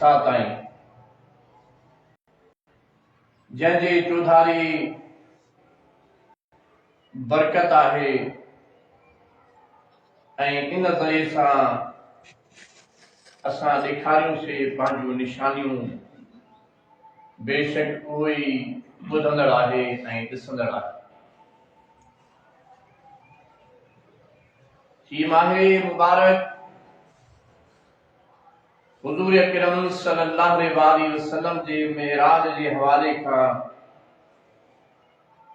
ताईं जंहिंजे चौधारी बरकत आहे ऐं इन ज़रिए सां असां ॾेखारियूंसीं पंहिंजूं निशानियूं। बेशक उहो ई ॿुधंदड़ आहे ऐं ॾिसंदड़ आहे। ही माहे मुबारक हुज़ूर अकरम सल्लल्लाहु अलैहि वसल्लम जे मेराज जे हवाले खां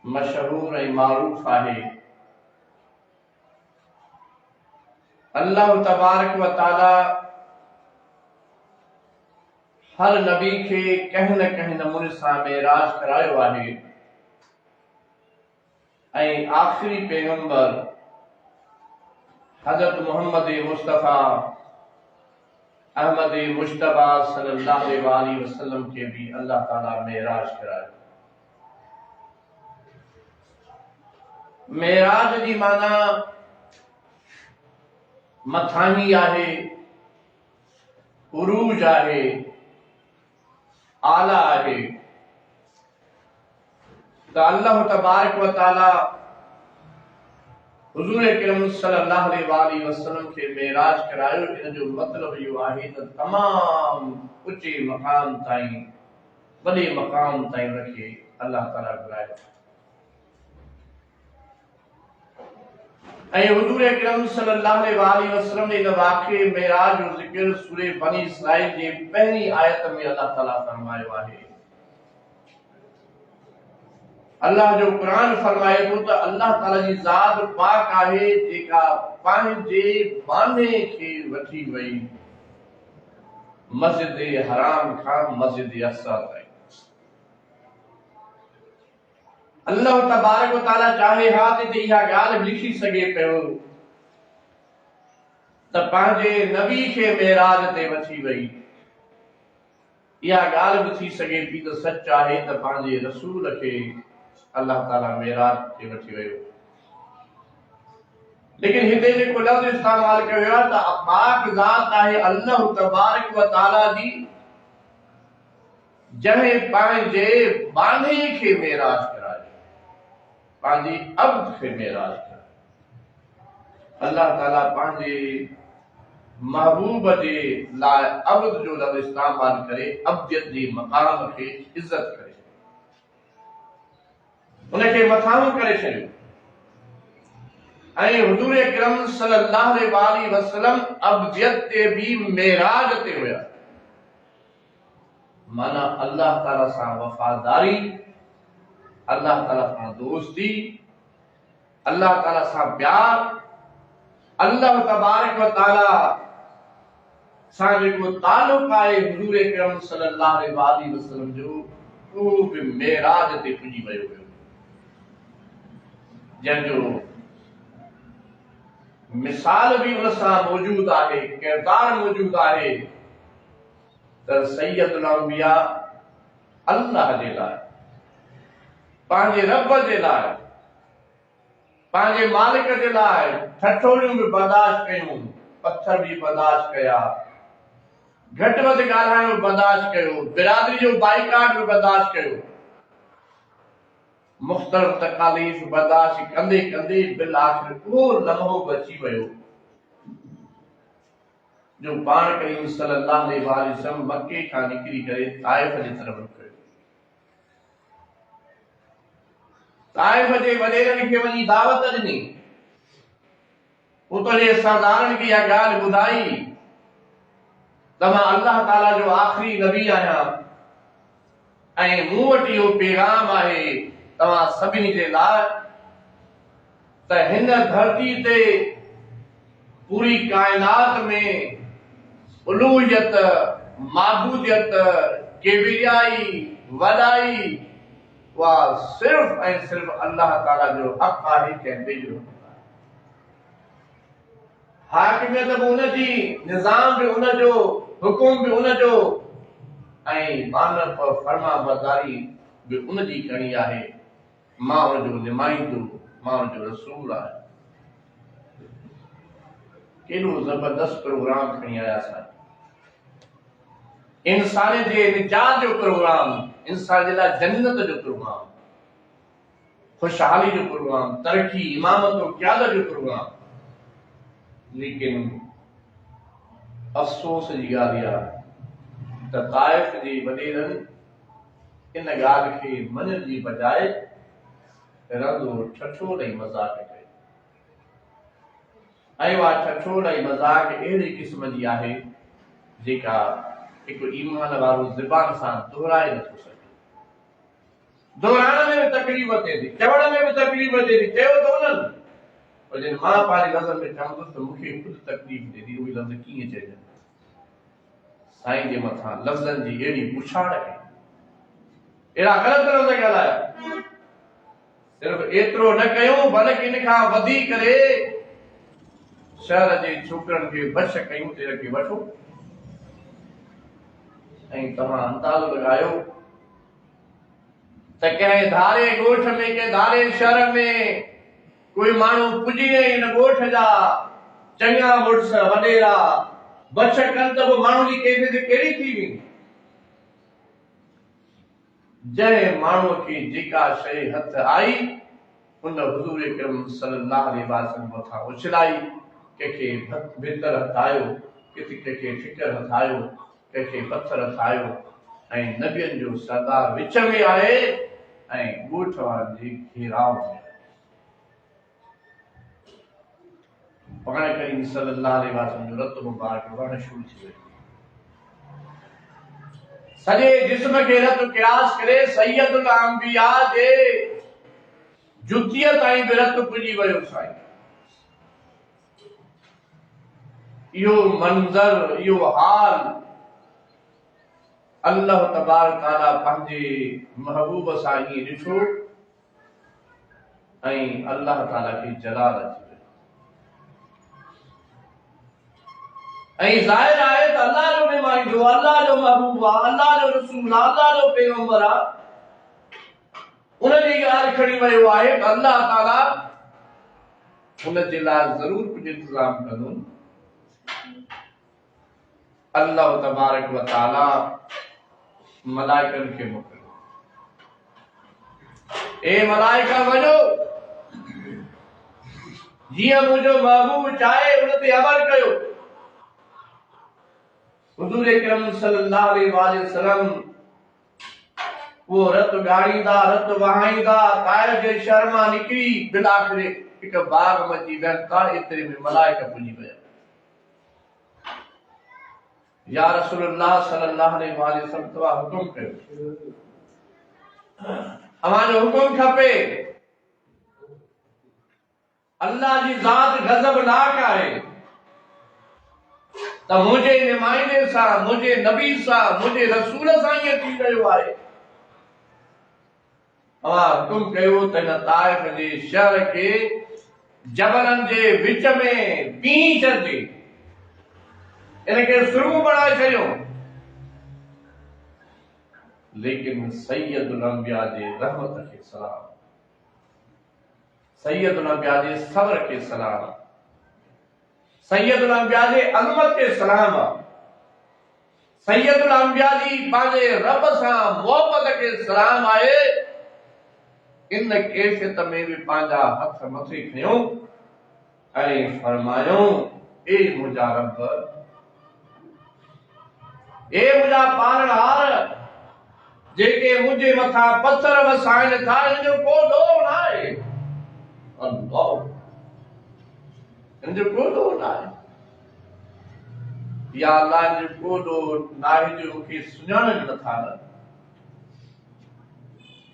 मशहूर ऐं मारूफ आहे। अल्लाह तबारक व तआला हर नबी खे कंहिं न कंहिं नमूने सां मेराज करायो आहे ऐं आखिरी पैगंबर हज़रत मोहम्मद मुस्तफ़ा अहमद मुश्तबा सल्लल्लाहु अलैहि वसल्लम के भी अल्लाह ताला मेराज करायो। मेराज जी माना मथानी आहे, उरूज आहे, आला आहे। त अल्लाह तबारक व तआला हुज़ूर अकरम सल्लल्लाहु अलैहि वसल्लम के मेराज करायो। इन जो मतलब यो आहे त तमाम ऊंचे मकाम ताईं, वॾे मकाम ताईं उनखे अल्लाह ताला घुरायो। ऐं हुज़ूर अकरम सल्लल्लाहु अलैहि वसल्लम ने इन वाक़े मेराज जो ज़िक्र सूरह बनी इसराइल जे पहिरीं आयत में अल्लाह ताला फरमायो आहे। अल्लाह जो कुरान फरमाए थो त अल्लाह ताला जी ज़ात पाक आहे जेका पंहिंजे बाने खे वठी वई मस्जिद हराम खां मस्जिद अक़सा ताईं। अल्लाह तबारक व तआला चाहे हा त इहा ॻाल्हि लिखी सघे पियो त पंहिंजे नबी खे मेराज ते वठी वई। इहा ॻाल्हि बि थी सघे थी त सच आहे त पंहिंजे रसूल खे अल्लाह ताला मेराज ते वठी वियो। लेकिन हिते जेको लफ़्ज़ इस्तेमाल कयो आहे त पाक ज़ात आहे अल्लाह तबारक व तआला जी, जंहिं पंहिंजे बाने खे मेराज करायो, पंहिंजी अब्द खे मेराज करायो। अल्लाह ताला पंहिंजे महबूब जे लाइ अब्द जो लफ़्ज़ इस्तेमाल करे अब्दियत जे मक़ाम खे इज़त करे, उनखे मथां करे छॾियो। ऐं हुज़ूर अकरम सल्लल्लाहु अलैहि वसल्लम अब्दियत ते भी मेराज ते हुया। माना अल्लाह ताला सां वफादारी, अल्लाह ताला सां दोस्ती, अल्लाह ताला सां प्यार, अल्लाह तबारक व तआला सां जेको ताल्लुक़ आहे हुज़ूर अकरम सल्लल्लाहु अलैहि वसल्लम जो, उहो बि मेराज ते पुॼी वियो हुयो। जंहिंजो मिसाल भी उन सां मौजूद आहे, किरदार मौजूद आहे त सैयदुल अंबिया अल्लाह जे लाइ, पंहिंजे रब जे लाइ, पंहिंजे मालिक जे लाइ ठठोड़ियूं भी बर्दाश्त कयूं, पत्थर भी बर्दाश्त कया, घटि वधि ॻाल्हाइण भी बर्दाश्त कयो, बिरादरी जो बाइकाट भी बर्दाश्त कयो, मुख़्तलिफ़ तकालीफ़ बर्दाश्त कंदे कंदे बिल आख़िर उहो लम्हो बची वियो जो पाण करीम सल्लल्लाहु अलैहि वसल्लम मक्के खां निकिरी करे ताइफ जी तरफ़ रुख कयो। ताइफ जे वॾेरनि खे वञी दावत ॾिनी, उतो जे सरदारनि खे इहा ॻाल्हि ॿुधाई त मां अल्लाह ताला जो आख़िरी नबी आहियां ऐं मूं वटि इहो पैगाम आहे तव्हां सभिनी जे लाइ त हिन धरती ते पूरी कायनात में उलूहियत, माबूदियत, किबरियाई, वॾाई उहा सिर्फ़ ऐं सिर्फ़ अल्लाह ताला जो हक़ आहे, कंहिं ॿिए जो हाकिमियत भी उनजी, निज़ाम भी उनजो, हुकुम भी उनजो ऐं मानव फर्मा बरदारी भी उनजी करणी आहे। मां उनजो नुमाइंदो, मां उनजो रसूल आहे। केॾो ज़बरदस्त प्रोग्राम खणी आया असां। इंसान जे निजात जो प्रोग्राम, इंसान जे लाइ जन्नत जो प्रोग्राम, खुशहाली जो प्रोग्राम, तरक्की, इमामत और क़यादत जो प्रोग्राम। लेकिन अफ़सोस जी ॻाल्हि इहा त ताइफ़ जे वॾेरनि इन ॻाल्हि खे मञण जी बजाए रंगो ठठो ॾेई मज़ाक कयो। ऐं उहा ठठो ॾेई मज़ाक अहिड़े क़िस्म जी आहे जेका हिकु ईमान वारो ज़बान सां दोहराए नथो सघे। दोहराइण में बि तकलीफ़ थिए थी, चवण में बि तकलीफ़ थिए थी। चयो त उन्हनि, पर जॾहिं मां पंहिंजे लफ़्ज़नि में चवंदुसि त मूंखे ख़ुदि तकलीफ़ थिए थी, उहे लफ़्ज़ कीअं चइजनि। साईं जे मथां लफ़्ज़नि जी अहिड़ी पुछाड़ कई, अहिड़ा ग़लति लफ़्ज़ ॻाल्हाया। सिर्फ़ एतिरो न कयूं बल्कि इन खां वधी करे शहर जे छोकिरनि खे बश कयूं ते रखी वठो। ऐं तव्हां अंदाज़ो लॻायो त कंहिं धारे ॻोठ में, कंहिं धारे शहर में कोई माण्हू पुॼी इन ॻोठ जा चङा मुड़ुस वॾेरा बश कनि त पोइ माण्हू जी कैफ़ियत कहिड़ी थी वेंदी। जंहिं माण्हूअ खे जेका शइ हथ आई उन हुज़ूर अकरम सल्लल्लाहु अलैहि वसल्लम मथां उछलाई, कंहिंखे भितर हथायो, कंहिंखे ठिकर हथायो, कंहिंखे पत्थर हथायो। ऐं नबियनि जो सरदार विच में आहे ऐं ॻोठ वारनि जे घेराव में। पाण करीम सल्लल्लाहु अलैहि वसल्लम जो रत मुबारक वहण शुरू थी वियो। सॼे जिस्म खे रत क़यास करे सैयदुल अंबिया जे जुतीअ ताईं बि रत पुॼी वियो। साईं इहो मंज़र, इहो हाल अल्लाह तबारक ताला पंहिंजे महबूब सां ईअं ॾिठो ऐं अल्लाह ताला खे जलाल अची वियो। ऐं ज़ाहिर आहे त अल्लाह जो नुमाइंदो, अल्लाह जो महबूब आहे, अल्लाह जो रसूल आहे, अल्लाह जो पैगंबर आहे। उन जी ॻाल्हि खणी वियो आहे त अल्लाह ताला उन जे लाइ ज़रूर कुझु इंतज़ाम कंदो। अल्लाह तबारक व ताला मलाइकनि खे मोकिलियो, ए मलाइका वञो, जीअं मुंहिंजो महबूब चाहे उन ते अमल कयो। हुज़ूर अकरम सल्लल्लाहु अलैहि वसल्लम वो रत गाड़ींदा, रत वहाईंदा, ताइफ़ जे शहर मां निकिरी बिल आख़िर हिकु बाग मची वियनि था। एतिरे में मलाइका पुॼी विया। या रसूलल्लाह सल्लल्लाहु अलैहि वसल्लम तव्हां हुकुम कयो, अव्हां जो हुकुम खपे। अल्लाह जी ज़ात गज़बनाक आहे त मुंहिंजे नुमाइंदे सां, मुंहिंजे नबी सां, मुंहिंजे रसूल सां ईअं थी रहियो आहे। अव्हां हुकुम कयो त हिन ताइफ़ जे शहर खे जबलनि जे विच में पीं छॾिजे, इनखे सुरंग बणाए छॾियो। लेकिन सैयदुल अंबिया जे रहमत खे सलाम, सैयदुल अंबिया जे सब्र खे सलाम, सैयदुल अंबिया जे अज़मत खे सलाम, सैयदुल अंबिया जी पंहिंजे रब सां मोहब्बत खे सलाम आहे। इन कैफ़ियत में भी पंहिंजा हथ मथे खयो ऐं फरमायो, ए मुंहिंजा रब, ए मुंहिंजा पालनहार, जेके मुंहिंजे मथां पत्थर वसाइनि था, इन जो को ॾोह न आहे। अल्लाह, इन जो को ॾोह न आहे। या अल्लाह, इन जो को ॾोह न आहे जो मूंखे सुञाणनि नथा न,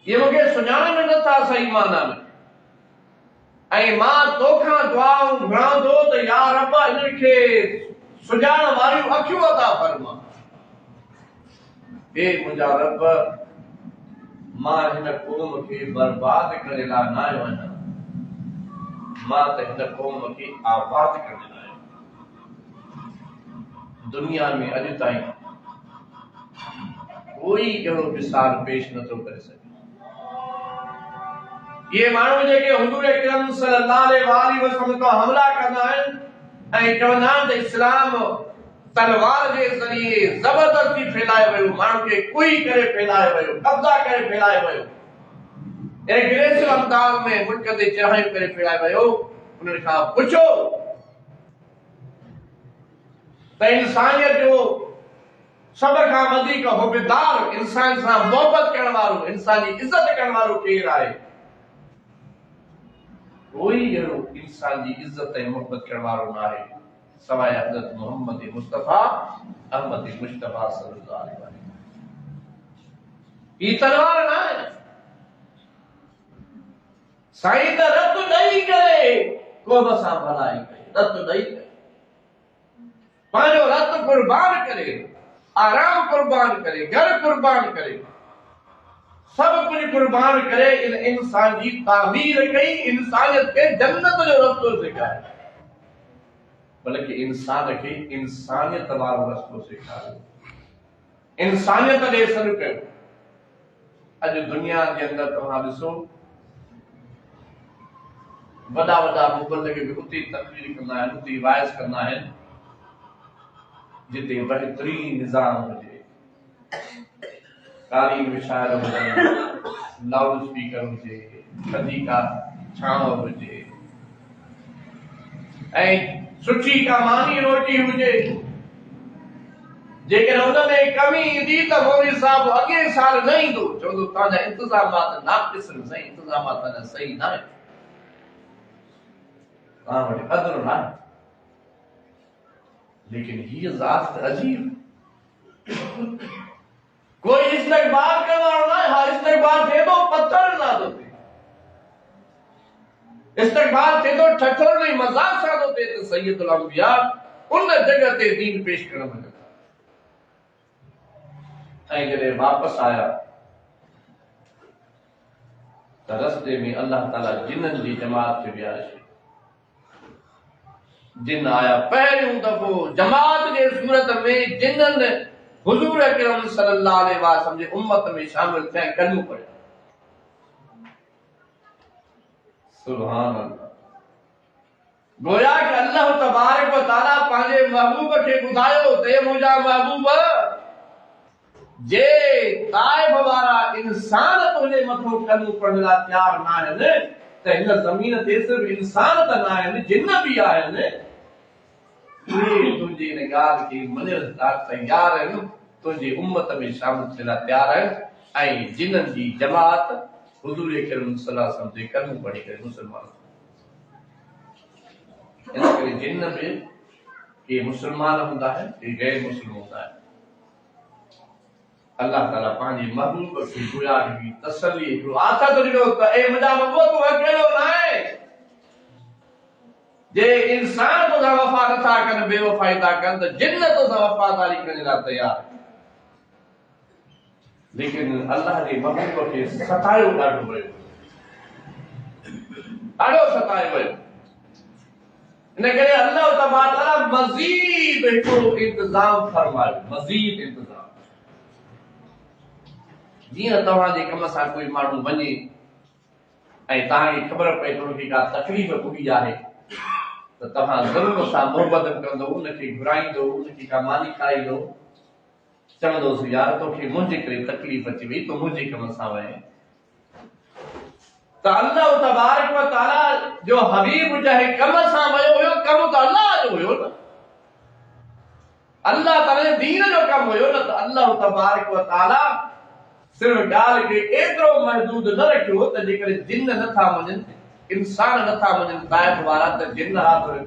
ये मूंखे सुञाणनि नथा सही माना में। ऐं मां तोखां दुआऊं घुरां थो त या रब, इनखे सुञाण वारियूं अखियूं अता फरमा। हे मुंहिंजा रब, मां हिन क़ौम खे बर्बाद करे लाइ न आयो आहियां, मां त हिन क़ौम खे आबाद करे लाइ आयो। दुनिया में अॼु ताईं कोई अहिड़ो मिसाल पेश नथो करे सघे। ये माण्हू जेके हुज़ूर अकरम सल्लल्लाहु अलैहि वसल्लम खां हमला कंदा आहिनि ऐं चवंदा आहिनि त इस्लाम तलवार जे ज़रिए ज़बरदस्ती फैलाए वियो, माण्हू खे कुई करे फैलाए वियो, कब्ज़ा करे फैलाए वियो, एग्रेसिव अंदाज में मुल्क ते चढ़ाइयूं करे फैलाए वियो। उन्हनि खां पुछो त इंसानियत जो सब खां वधीक हुबेदार, इंसान सां मोहबत करण वारो, इंसान जी इज़त करण वारो केरु आहे? कोई अहिड़ो इंसान जी इज़त ऐं मोहबत करण वारो न आहे सवाइ हज़रत मोहम्मद मुस्तफ़ा अहमद मुश्तफ़ा सल्लल्लाहु अलैहि वसल्लम। ही तलवार न आहे साईं, त रत ॾेई करे क़ौम सां भलाई कई, रत ॾेई करे पंहिंजो रत कुर्बान करे, आराम कुर्बान करे, घर कुर्बान करे, सब कुछ कुर्बान करे इन इंसान जी तामीर कई, इंसानियत के जन्नत जो रस्तो सिखायो, बल्कि इंसान खे इंसानियत वारो रस्तो सिखायो, इंसानियत ॾे सॾु कयो। अॼु दुनिया जे अंदरि तव्हां ॾिसो वॾा वॾा मुबल्लिग बि उते तकरीर कंदा आहिनि, उते वाइज़ कंदा आहिनि जिते बहितरीन निज़ाम हुजे, कालीन विछायल हुजे, लाउड स्पीकर हुजे, थधी का छांव हुजे ऐं सुठी का मानी रोटी हुजे। जेकर उनमें कमी ईंदी त मौलवी साहब अॻे साल न ईंदो, चवंदो तव्हांजा इंतज़ामात नाक़िस आहिनि, साईं इंतज़ामात अञा सही न आहे, तव्हां वटि क़द्र न आहे। लेकिन हीअ ज़ात अजीब, कोई इस्तक़बाल करण वारो न आहे। हा इस्तक़बाल थिए थो पत्थर ना थो थिए, इस्तक़बाल थिए थो ठठोर ऐं मज़ाक सां थो थिए त सैयदुल अंबिया उन जगह ते दीन पेश करण लॻा। ऐं जॾहिं वापसि आया त रस्ते में अल्लाह ताला जिन्ननि जी जमात खे विहारे, जिन आया पहिरियों दफ़ो जमात जे सूरत में, जिन्ननि हुजूर अकरम सल्लल्लाहु अलैहि वसल्लम जे उम्मत में शामिल थिया, कलमो पढ़ियो। सुभान अल्लाह। गोया कि अल्लाह तबारक व तआला पंहिंजे महबूब खे ॿुधायो त मुंहिंजा महबूब जे ताइब वारा इंसान तुंहिंजे मथो कलमो पढ़ण लाइ तयार न आहिनि त हिन ज़मीन ते सिर्फ़ इंसान त न आहिनि, जिन बि आहिनि, तुंहिंजी इन ॻाल्हि खे मञण लाइ तयार आहिनि, तुंहिंजी उम्मत में शामिल थियण लाइ तयार आहिनि। ऐं जिन्हनि जी जमात हुजूर अकरम सल्लल्लाहु अलैहि वसल्लम जे कलमो पढ़ी करे मुस्लमान, इन करे जिन में के मुसलमान हूंदा आहिनि, के गैर मुस्लिम हूंदा आहिनि। अल्लाह ताला पंहिंजे महबूब खे गोया की तसल्ली हिकिड़ो आथत ॾिनो त ए मुंहिंजा महबूब तूं अकेलो न आहे, जे इंसान तोसां वफ़ा नथा कनि, बेवफ़ाई था कनि त जिन तोसां वफ़ादारी करण लाइ तयार। लेकिन अल्लाह जे महबूब खे सतायो ॾाढो वियो, ॾाढो सतायो वियो। इन करे अल्लाह तबारक व तआला मज़ीद हिकिड़ो इंतज़ाम फरमायो, मज़ीद इंतज़ाम। जीअं तव्हांजे कम सां कोई माण्हू वञे ऐं तव्हांखे ख़बर पए त उनखे का तकलीफ़ भुॻी आहे त तव्हां ज़रूर सां मोहबत कंदो, उनखे घुराईंदो, उनखे का मानी खाराईंदो, चवंदोसि यार तोखे मुंहिंजे करे तकलीफ़ अची वई, तूं मुंहिंजे कम सां वञे। त अल्लाह तबारक व तआला जो हबीब चाहे कम सां वियो हुयो, कम त अल्लाह जो हुयो न, अल्लाह ताला दीन जो कम हुयो न, त अल्लाह तबारक व तआला सिर्फ ॻाल्हि खे एतिरो महदूद न रखियो त जेकर जिन नथा वञनि, इंसान नथा वञनि ताइब वारा, त जिन हाज़िर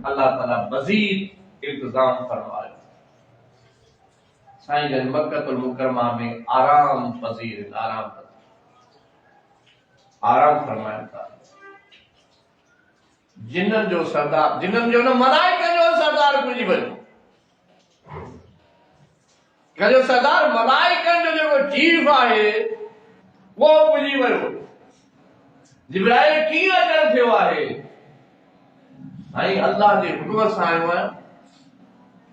अल्लाह ताला मज़ीद इंतज़ाम फरमायो। साईं जन मक्कतुल मुकरमा में आराम पज़ीर, आराम फरमाइनि था। जिन्ननि जो सरदार, जिन्ननि जो न मलाइकनि जो सरदार पुॼी वियो, जो सरदार मलाइकनि जो जेको चीफ आहे वो पुॼी वियो। जिब्राइल कीअं अचण थियो आहे? साईं अल्लाह जे हुकुम सां आयो आहियां।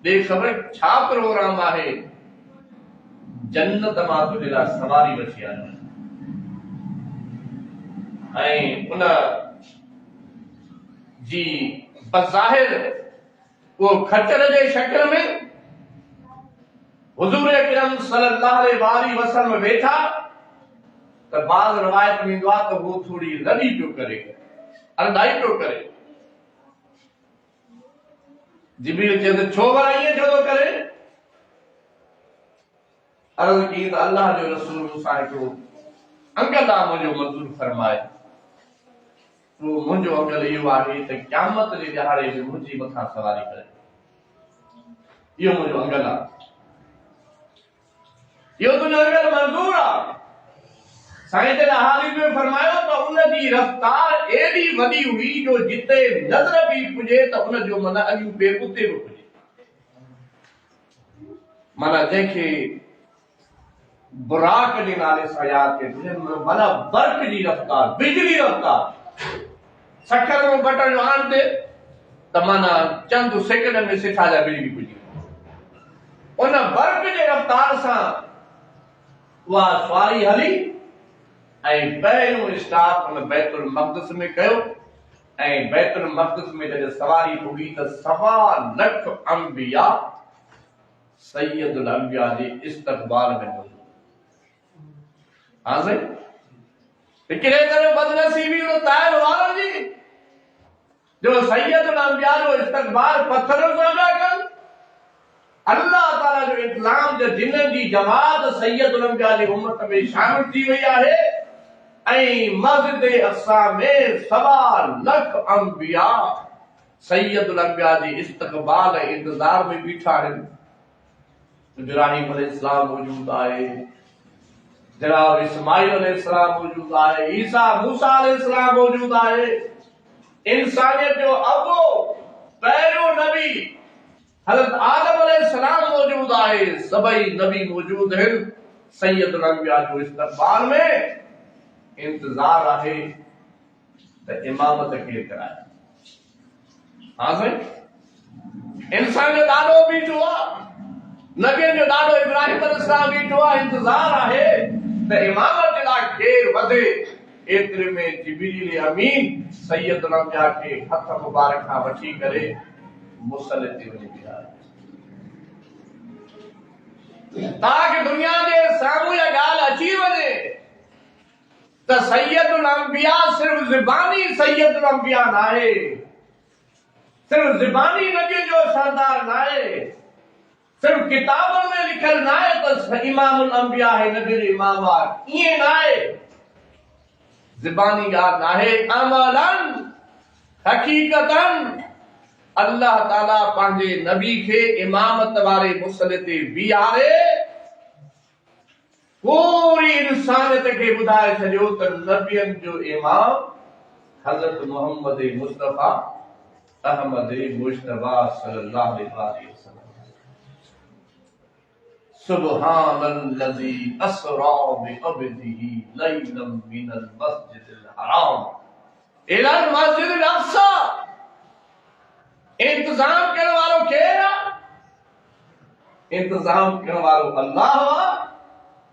ॾे ख़बर छा प्रोग्राम आहे? जन्नत मां तुंहिंजे लाइ सवारी वठी आयो ऐं उन जी बज़ाहिर वो खच्चर जे शक्ल में हुजूर अकरम सल्लल्लाहु अलैहि वसल्लम वेठा त बाज़ रवायत में ईंदो आहे त वो थोड़ी रड़ी पियो करे, अरदाई पियो करे। जिब्रील चए त छो भला ईअं छो थो करे? अर्ज़ की त अल्लाह जो रसूल मूंसां हिकिड़ो अंगल आहे मुंहिंजो मंज़ूर फरमाए। वो मुंहिंजो अंगल इहो आहे त क़यामत जे ॾिहाड़े में मुंहिंजी मथां सवारी करे। इहो मुंहिंजो अंगल आहे, इहो तुंहिंजो अंगल मंज़ूर आहे। साईं जन हाली में फरमायो त उनजी रफ़्तार एॾी वॾी हुई जो जिते नज़र बि पुॼे त उनजो माना अॻियूं पेर उते बि पुॼे। माना जंहिंखे बुराक जे नाले सां यादि कजे, माना बर्क़ जी रफ़्तार, बिजली रफ़्तार। सखर में बटन आणंदे त माना चंद सेकंडनि में सिठा जा बिजली पुॼी। उन बर्क़ जे रफ़्तार सां उहा सवारी हली ऐं पहिरियों स्टाप उन बैतुल मक़दस में कयो ऐं बैतुल मक़दस में जॾहिं सवारी पुॼी त 1.25 लख अंबिया सैयदुल अंबिया जे इस्तक़बाल में मौजूद। हाँ साईं, हिकिड़े तरह बदनसीबी उन ताइब वारनि जी जो सैयदुल अंबिया जो इस्तक़बाल पत्थरनि सां पिया कनि। अल्लाह ताला जो इस्लाम जे जिननि जी जमात सैयदुल अंबिया जी उम्मत में शामिल थी वई आहे ऐं मस्जिद अक़सा में 1.25 लख अंबिया सैयदुल अंबिया जी इस्तक़बाल ऐं इंतज़ार में बीठा आहिनि। इब्राहिम अलैहिस्सलाम मौजूद आहे, जनाब इस्माइल अलैहिस्सलाम मौजूद आहे, ईसा मूसा अलैहिस्सलाम मौजूद आहे। इंसानियत जो अबो पहिरियों नबी हज़रत आदम अलैहिस्सलाम मौजूद आहे। सभई नबी मौजूद आहिनि। सैयदुल अंबिया जो इस्तक़बाल में इंतजार आहे त इमामत केरु कराए। हाँ साईं, इंसान जो ॾाढो बीठो आहे, नबियनि जो ॾाढो इब्राहिम अलैहिस्सलाम बीठो आहे, इंतजार आहे त इमामत जे लाइ केरु वधे। एतिरे में जिब्रील अमीन सैयदुल अंबिया खे हथ मुबारक खां वठी करे मुसल्ले ते वञी बीठा। ताकि दुनिया जे साम्हूं इहा ॻाल्हि अची वञे त सैयदुल अंबिया सिर्फ ज़बानी सैयदुल अंबिया नाहे, सिर्फ ज़बानी नबी जो सरदार नाहे, सिर्फ किताबनि में लिखल नाहे त इमामुल अंबिया है, नबी जो इमाम आहे। ईअं नाहे, ज़बानी ॻाल्हि नाहे, अमलन हकीकतन अल्लाह ताला पंहिंजे नबी खे इमामत वारे मुसले ते बीहारे पूरी इंसानियत खे ॿुधाए छॾियो त नबियनि जो इमाम हज़रत मोहम्मद मुस्तफ़ा अहमद मुश्तबा सल्लल्लाहु अलैहि वसल्लम। सुब्हानल्लज़ी अस्रा बिअब्दिही लैलन मिनल मस्जिदिल हराम इलल मस्जिदिल अक़सा। इंतजाम करण वारो केरु आहे? इंतजाम करण वारो अल्लाह आहे।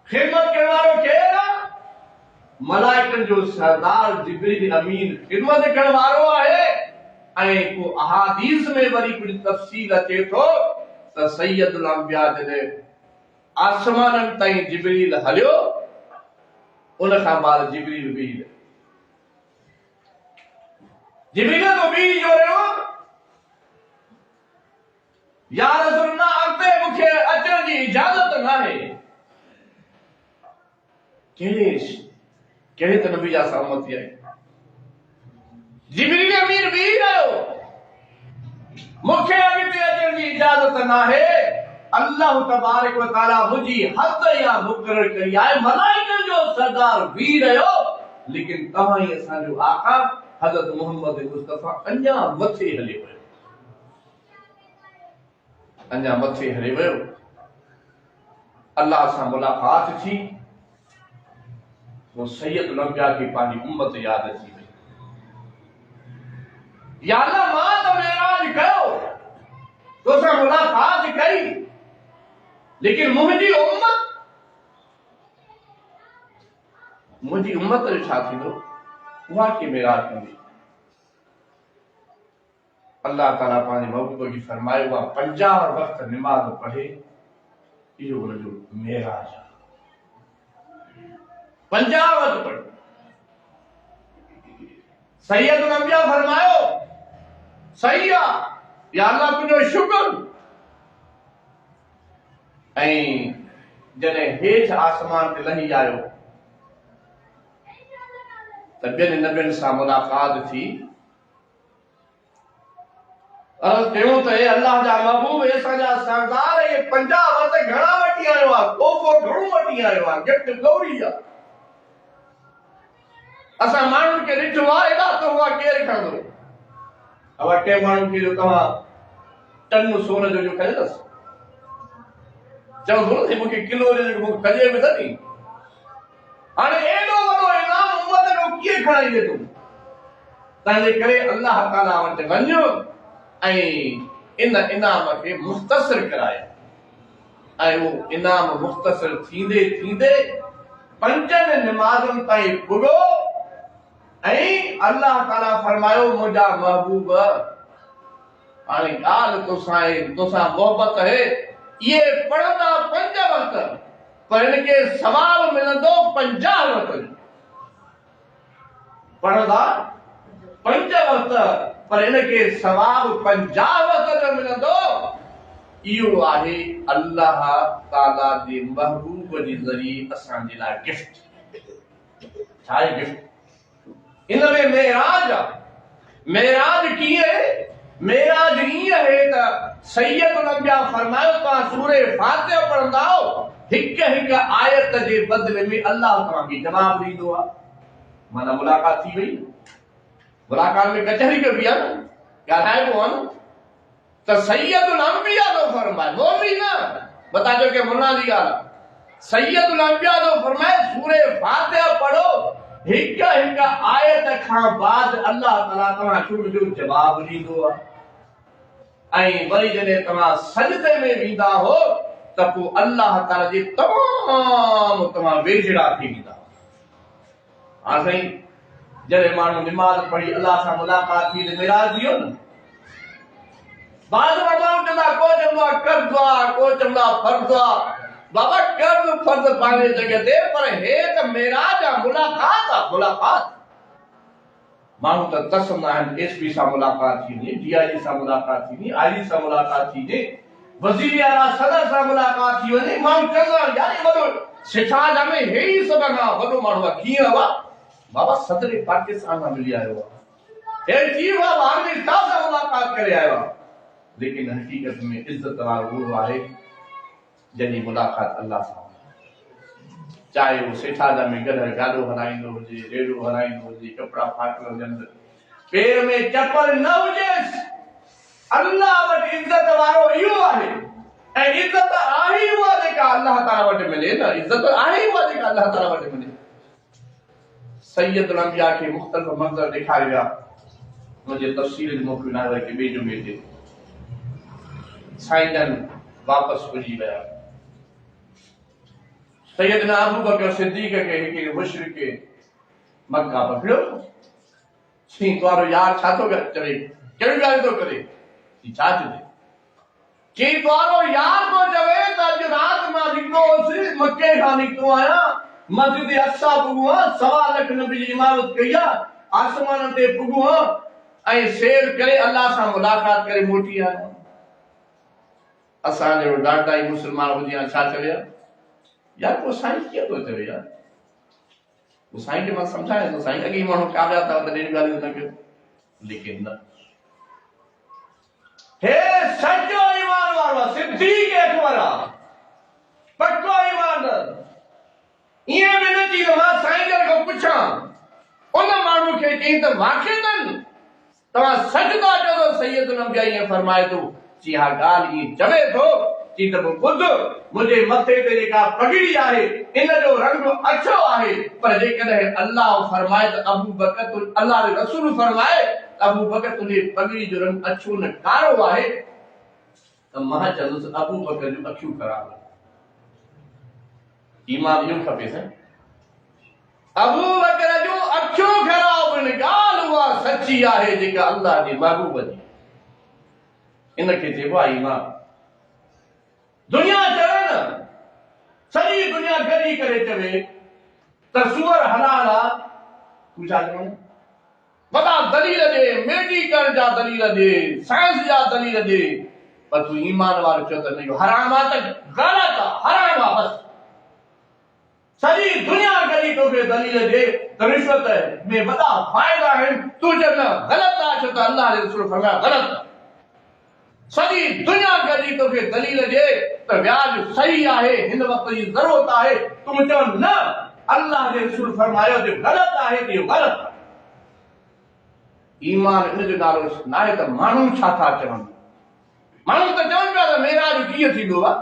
खिदमत करण वारो केरु आहे? मलाइकनि जो सरदार जिब्रील अमीन खिदमत करण वारो आहे। ऐं को अहादीस में वरी कुछ तफसील अचे थो त सैयदुल अंबिया जॾहिं आसमाननि ताईं जिब्रील हलियो, उन खां बाद जिब्रील बीह तो बीह जोड़ियो, या रसूलल्लाह अॻिते मूंखे अचण जी इजाज़त नाहे। कहिड़े त नबी जा सहमति आहे। जिब्रील अमीन बीह रहियो, मूंखे अॻिते अचण जी इजाज़त नाहे। अल्लाह तबारक व तआला मुंहिंजी हद या मुक़रर कई आहे। मलाइकनि जो सरदार बीह रहियो, लेकिन तव्हां ई असांजो आका हज़रत मोहम्मद मुस्तफ़ा अञा मथे हले वियो, अञा मथे हले वियो। अल्लाह सां मुलाक़ात थी, वो सैयदुल अंबिया खे पंहिंजी उम्मत यादि अची वई। या अल्लाह मां त मेराज कयो, तोसां मुलाक़ात कई, लेकिन मुंहिंजी उम्मत जो छा थींदो? उहा कीअं मेराज कंदी? अल्लाह ताला पंहिंजे महबूब खे फरमायो आहे 50 वक़्त निमाज़ पढ़े, इहो हुनजो मेराज आहे। 50 वक़्त पढ़े। सैयदुल अंबिया फरमायो सही आहे या अल्लाह तुंहिंजो शुक्र। ऐं जॾहिं हेठि आसमान ते लही आयो त ॿियनि नबियुनि सां मुलाक़ात थी। अर्ज़ कयूं त हे अल्लाह जा महबूब, हे असांजा सरदार, ये 50 वक़्त घणा वठी आयो आहे, तोहफ़ो घणो वठी आयो आहे, गिफ्ट गौरी आहे। असां माण्हुनि खे ॾिठो आहे, एॾा तोहफ़ा केरु खणंदो? अब के माण्हुनि खे तव्हां टन सोन जो खणंदसि, चवंदो न मूंखे किलो ॾे, मूंखे खजे बि न नी। हाणे एॾो वॾो इनाम उम्मत जो कीअं खणाईंदे तूं? तंहिंजे करे अल्लाह ताला वटि वञो ऐं इन इनाम खे मुख़्तसिर कराए। ऐं उहो इनाम मुख़्तसिर थींदे थींदे 5 निमाज़ुनि ताईं पुॻो ऐं अल्लाह ताला फरमायो मुंहिंजा महबूब, हाणे ॻाल्हि तोसां मोहबत है, ये पढ़ंदा 5 वक़्त पर इनके सवाब मिलंदो 50 वक़्त। पढ़ंदा 5 वक़्त पर इनके सवाब 50 वक़्त जो मिलंदो। इहो आहे अल्लाह ताला जे महबूब जे ज़रिए असांजे लाइ गिफ्ट। छा आहे गिफ्ट? इनमें मेराज आहे। मेराज कीअं आहे? मेराज ईअं आहे त सैयदुल अंबिया फरमायो तव्हां सूरे फातिहा पढ़ंदा आहियो, हिक आयत जे बदले में अल्लाह तव्हांखे जवाब ॾींदो आहे। माना मुलाक़ात थी वई। मुलाक़ात में कचहरी कबी आहे न, ॻाल्हाइबो आहे न। त सैयदुल अंबिया जो फरमाए, मौलवी न बता जो कि मुन्ना जी ॻाल्हि आहे। सैयदुल अंबिया जो फरमाए सूरे फातिहा पढ़ो, हिक आयत खां बाद अल्लाह ताला तव्हांखे जो जवाब ॾींदो आहे। ऐं वरी जॾहिं तव्हां सजदे में वेंदा हो त पोइ अल्लाह ताला जे तमामु तव्हां वेझड़ा थी वेंदा। हा साईं, जॾहिं माण्हू निमाज़ पढ़ी अल्लाह सां मुलाक़ात थी त मेराज थी वियो न। बाद बाबा चवंदा, को चवंदो आहे कर्ज़ आहे, को चवंदो आहे फर्ज़ आहे। बाबा कर्ज़ फर्ज़ पंहिंजे जॻह ते, पर हे त मेराज आहे, मुलाक़ात आहे। मुलाक़ात माण्हू त तसंदा आहिनि, एसपी सां मुलाक़ात थींदी, डीआईजी सां मुलाक़ात थींदी, आईजी सां मुलाक़ात थींदी, वज़ीर आला सदर सां मुलाक़ात थी वञे। माण्हू चवंदा आहिनि यार वॾो सिठाज में हे ई सभ खां वॾो माण्हू आहे। कीअं हुआ? बाबा सदर पाकिस्तान सां मिली आयो आहे, हे थी वियो आहे, आर्मी स्टाफ सां मुलाक़ात करे आयो आहे। लेकिन हकीकत में इज्जत वारो उहो आहे जॾहिं मुलाक़ात अल्लाह सां, चाहे वो सेठाजा में गाॾो हलाईंदो हुजे, रेड़ो हलाईंदो हुजे, कपिड़ा फाटल हुजनि, पेर में चपल न हुजेसि, अल्लाह वटि इज्जत वारो इहो आहे। ऐं इज्जत आहे उहा जेका अल्लाह ताला वटि मिले न, इज्जत आहे उहा जेका अल्लाह ताला वटि मिले। सैयदुल अंबिया खे मुख़्तलिफ़ मंज़र ॾेखारे विया। मुंहिंजे तफ़सील मोकिलियो न आहे कि ॿिए जुमे ते साईं जन वापसि पुॼी विया। सैयदना अबू बकर सिद्दीक़ खे हिकिड़े मुशरिक मक्का पकड़ियो। चई तुम्हारो यार छा थो करे, कहिड़ी ॻाल्हि थो करे? छा चवे? चई तुम्हारो यार थो चवे त अॼु राति मां निकितो हुउसि, मके खां निकितो आहियां, मस्जिद अक़सा पुॻो आहियां, 1.25 लख नबी जी इमारत कई आहे, आसमान ते पुॻो आहियां ऐं सैर करे अल्लाह सां मुलाक़ात करे मोटी आहियां। असां जहिड़ो ॾाढा ई मुस्लमान हुजे छा चवे यार वो साईं कीअं थो चवे यार? वो साईं खे मां सम्झायां थो, साईं अॻे माण्हू काबिया था त ॾेढ ॻाल्हियूं न कयो। लेकिन न, हे सचो ईमान वारो आहे, सिद्दीक़ अकबर आहे, पक्को ईमानदार। ईअं बि न थी मां साईं जन खां पुछां, उन माण्हू खे चई त वाक़िअतन तव्हां सच था चओ त सैयदुल अंबिया ईअं फरमाए थो? जी हा ॻाल्हि ईअं चवे थो। चई त पोइ ॿुध, मुंहिंजे मथे ते जेका पगड़ी आहे इन जो रंग अछो आहे, पर जेकॾहिं अल्लाह फरमाए त अबू बकर, अल्लाह जो रसूल फरमाए अबू बकर तुंहिंजी पगड़ी जो रंग अछो न कारो आहे, त मां चवंदुसि अबू बकर जूं अखियूं ख़राब आहिनि। ईमान इहो खपे साईं, अबू बकर जूं अखियूं ख़राब आहिनि। ॻाल्हि उहा सची आहे जेका अल्लाह जे महबूब जी। इनखे चइबो आहे ईमान। दुनिया चवे न, सॼी दुनिया गॾी करे चवे त सूअर हलाल आहे, तूं छा चवण? वॾा दलील ॾे, मेडिकल जा दलील ॾे, साइंस जा दलील ॾे, पर तूं ईमान वारो चओ त न इहो हराम आहे त ग़लति आहे, हराम आहे बस। सॼी दुनिया गॾी तोखे दलील ॾे त रिश्वत में वॾा फ़ाइदा आहिनि, तूं चओ न ग़लति आहे, छो त अल्लाह जे रसूल फरमाया ग़लति आहे। सॼी दुनिया गॾी तोखे दलील ॾे त व्याज सही आहे, हिन वक़्त जी ज़रूरत आहे, तूं चओ न अल्लाह जे रसूल फरमायो त ग़लति आहे, त इहो ग़लति आहे। ईमान इन जो नालो न आहे त माण्हू छा था चवनि। माण्हू त चवनि पिया त मेराज कीअं थींदो आहे,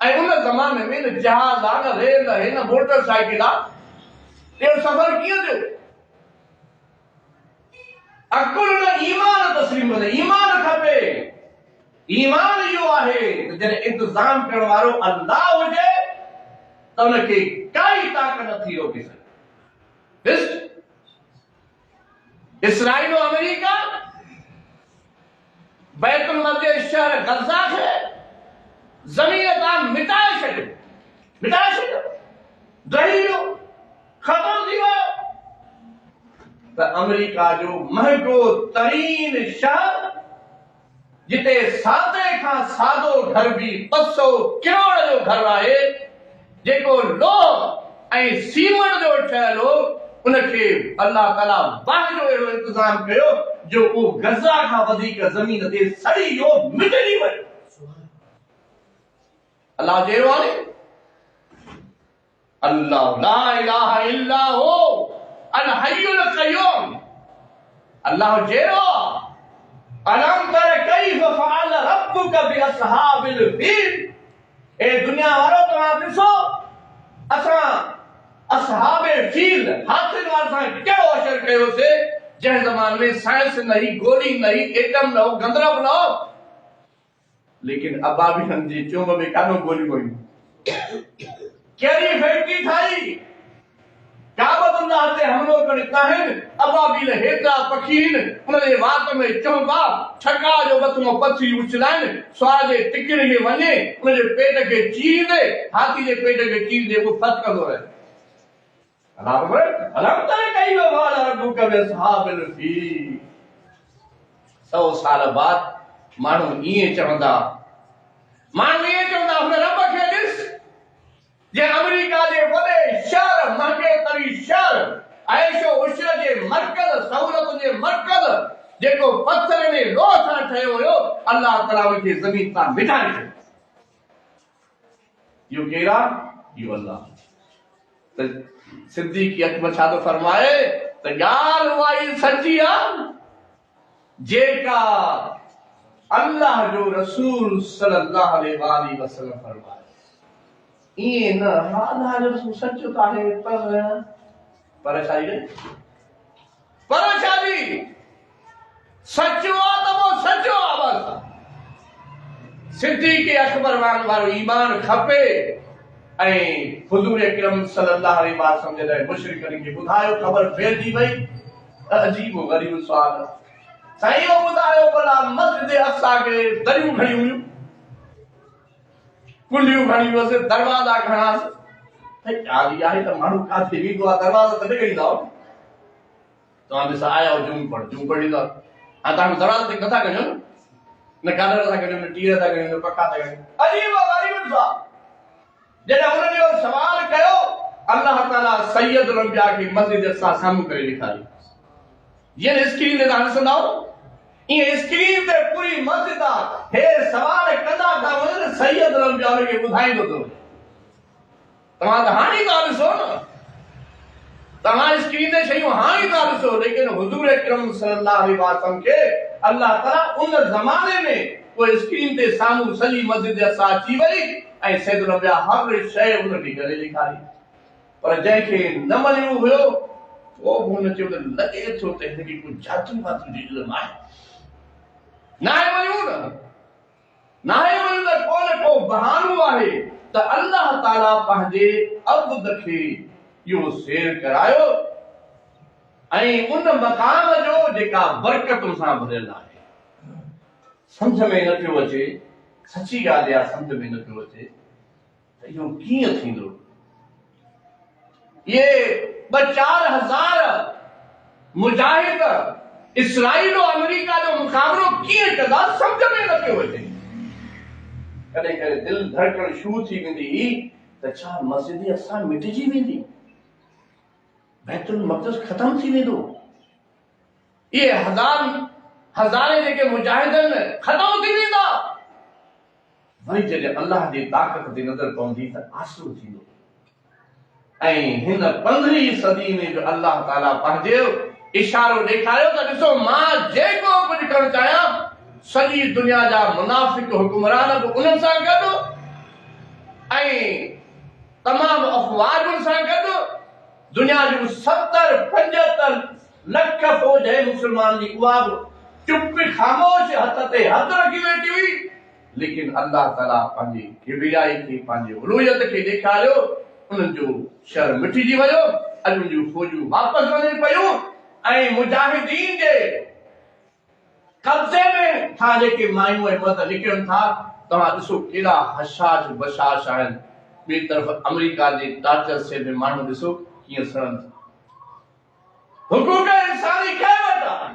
ऐं उन ज़माने में न जहाज़ आहे, न रेल आहे, न मोटरसाइकिल आहे, इहो सफ़र कीअं थियो? अकुल न ईमान तस्लीम कंदे, ईमान खपे। ईमान इहो आहे त जॾहिं इंतज़ाम करण वारो अल्लाह हुजे त उनखे काई ताक़त नथी रोके सघे। इसराइल और अमेरिका बैतुल मक़दिस शहर गज़ा खे ज़मीन तां मिटाए छॾियो, ढही वियो, ख़तम थी वियो। त अमेरिका जो महांगो तरीन शहर, जिते सादे खां सादो घर भी 200 करोड़ जो घर आहे, जेको लोह ऐं सीमेंट जो ठहियल हो, उनखे अल्लाह ताला बाहि जो अहिड़ो इंतज़ाम कयो जो उहो गज़ा खां वधीक ज़मीन ते सड़ी वियो, मिटजी वियो। अल्लाह जहिड़ो आहे, अल्लाह ला इलाहा इल्ला हू अल हय्युल क़य्यूम। अल्लाह जहिड़ो अलम तर कैफ़ फ़अल रब्बुक बि अस्हाबिल फील। ए दुनिया वारो तव्हां ॾिसो, असां असहाबे फील हाथियुनि वारनि सां कहिड़ो असर कयोसीं, जंहिं ज़माने में साइंस न हुई, गोली न हुई, एटम न हो, गंदरव न हो, लेकिन अबाबिलनि जे चुंब में काॾो गोलियूं हुयूं। कहिड़ी फैक्ट्री ठाही, काबतुल्लाह ते हमलो करे ताहिन, अबाबिल हेतिरा पखी आहिनि, उनजे वात में चुंब आहे, छका जो मथां पथरी उछलाइनि, स्वाह जे टिकड़े में वञे, उनजे पेट खे चीरींदे, हाथी जे पेट खे चीरींदे उहो फत कंदो रहे। अलम तर कैफ़ फ़अल रब्बुक बि अस्हाबिल फील। 100 साल बाद माण्हू ईअं चवंदा, हुन रब खे ॾिस, जे अमेरिका जे वॾे शहर, महांगे तरी शहर, ऐशो उशर जे मर्कज़, सहूलियत जे मर्कज़, जेको पत्थर में लोह सां ठहियो हुयो, अल्लाह ताला उनखे ज़मीन तां मिटाए छॾियो। इहो केरु आहे? इहो अल्लाह। त सिद्दीक़ अकबर छा थो फरमाए त ॻाल्हि उहा ई सची आहे जेका अल्लाह जो रसूल सल्लल्लाहु अलैहि वसल्लम फरमाए। ईअं न, अल्लाह जो रसूल सचो त आहे, पर छा जी सचो आहे त पोइ सचो आहे बस। सिद्दीक़ अकबर वारो ईमान खपे। ऐं हुज़ूर अकरम सल्लल्लाहु अलैहि वसल्लम जे लाइ मुशरिकनि खे ॿुधायो, ख़बर फैलिजी वई। अजीब ग़रीब सुवाल, साईं ॿुधायो भला मस्जिद अक़सा खे दरियूं घणी हुयूं, कुंडियूं घणी हुअसि, दरवाज़ा घणासि। ॻाल्हि आहे त माण्हू काथे वेंदो आहे, दरवाज़ा त ॾेखारींदा हो। तव्हां ॾिस आया हो जूम पढ़ी ईंदा, हाणे तव्हां दरवाज़े ते नथा कयो, न कादर था कयो, न टीर था कयो, न पखा था कयो। अजीब ग़रीब सुवाल। जॾहिं हुन जो सवाल कयो, अल्लाह ताला सैयदुल अंबिया खे मस्जिद अक़सा साम्हूं करे ॾेखारी। जीअं स्क्रीन ते तव्हां ॾिसंदा हो, ईअं स्क्रीन ते पूरी मस्जिद आहे। हे सवाल कंदा था वञनि, सैयदुल अंबिया हुनखे ॿुधाईंदो थो। तव्हां त हाणे था ॾिसो न, तव्हां स्क्रीन ते शयूं हाणे था ॾिसो, लेकिन हुज़ूर अकरम सल्लल्लाहु अलैहि वसल्लम खे अल्लाह ताला उन ज़माने में उहो स्क्रीन ते साम्हूं सॼी मस्जिद अक़सा अची वई ऐं सैयदुल अंबिया हर शइ उनखे करे ॾेखारी। पर जंहिंखे न मञियो हुयो, पोइ बि हुन चयो त लॻे थो त हिनखे कोई जादू वादू जो इल्मु आहे। नाहे मञियो त को न को बहानो आहे त अल्लाह ताला पंहिंजे अब्द खे इहो सेर करायो ऐं उन मक़ाम जो जेका बरकतुनि सां भरियल आहे। सम्झ में न पियो अचे, सची ॻाल्हि आहे, सम्झ में न पियो अचे त इहो कीअं थींदो। ये 2-4 हज़ार मुजाहिद इसराइल और अमेरिका जो मुक़ाबिलो कीअं कंदा, सम्झ में न पियो अचे। कॾहिं कॾहिं दिलि धड़कण शुरू थी वेंदी त छा मस्जिद असां मिटिजी वेंदी, बैतुल मक़दस ख़तम थी वेंदो, ये हज़ारे जेके मुजाहिदन ख़तम थी वेंदा। वरी जॾहिं अल्लाह जी ताक़त ते नज़र पवंदी त आसूं थींदो। ऐं हिन 15वीं सदी में जो अल्लाह ताला पंहिंजो इशारो ॾेखारियो त ॾिसो मां जेको कुझु करणु चाहियां सॼी दुनिया जा मुनाफ़िक हुकुमरान बि उन्हनि सां गॾु ऐं तमामु अफ़वाजुनि सां गॾु दुनिया जूं 70-75 लख फ़ौज है मुस्लमान जी, उहा बि चुप ख़ामोश हथ ते हथ रखी वेठी हुई। लेकिन अल्लाह ताला पंहिंजी किबरियाई खे, पंहिंजी उलूहियत खे ॾेखारियो, उन्हनि जो शर मिटिजी वियो। अॼु जूं फ़ौजूं वापसि वञनि पियूं ऐं मुजाहिदीन जे कब्ज़े में था जेके मायूं ऐं मर्द निकिरनि था। तव्हां ॾिसो केॾा हशाश बशाश आहिनि। ॿिए तरफ़ अमेरिका जे टार्चर सेल में माण्हू ॾिसो कीअं सड़नि था। हुकूक इंसानी कंहिं वटि आहे?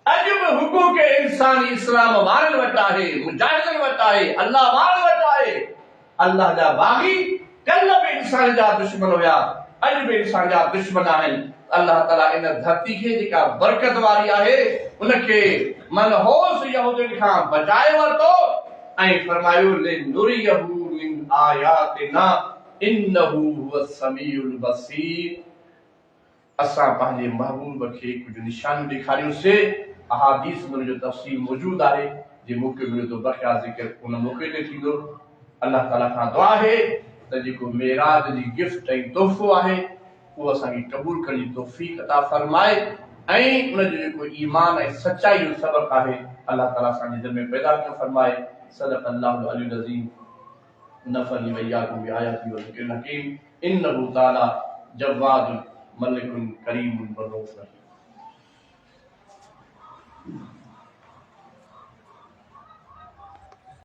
अॼु बि हुकूक इंसानी इस्लाम वारनि वटि आहे, मुजाहिदनि वटि आहे, अल्लाह वारनि वटि आहे। अल्लाह जा बाग़ी कल्ह बि इंसान जा दुश्मन हुया, अॼु बि इंसान जा दुश्मन आहिनि। अल्लाह ताला इन धरती खे जेका बरकत वारी आहे उनखे मनहोस यहूदियुनि खां बचाए वरितो ऐं फरमायो ले नुरियहू मिन आयातिना इन्नहू हुवस समीउल बसीर। असां पंहिंजे महबूब खे कुझु निशानियूं ॾेखारियूंसीं। अहादीस में जो तफ़सील मौजूद आहे, जे मौक़े मिलियो तो बक़िया ज़िक्र उन मौक़े ते थींदो। अल्लाह ताला खां दुआ आहे त जेको मेराज जी गिफ्ट ऐं तोहफ़ो आहे उहो असांखे क़बूल करण जी तौफ़ीक़ अता फरमाए ऐं उनजो जेको ईमान ऐं सचाई जो सबक़ आहे अल्लाह ताला असांजे दिलि में पैदा करणु फरमाए। सदक़ अल्लाहुल अलीयुल अज़ीम। नफ़अनी व इय्याकुम बिआयातिही व ज़िक्रिल हकीम। इन्नहु ताला जव्वादुन मलिकुन करीमुन व रऊफ़ुर रहीम।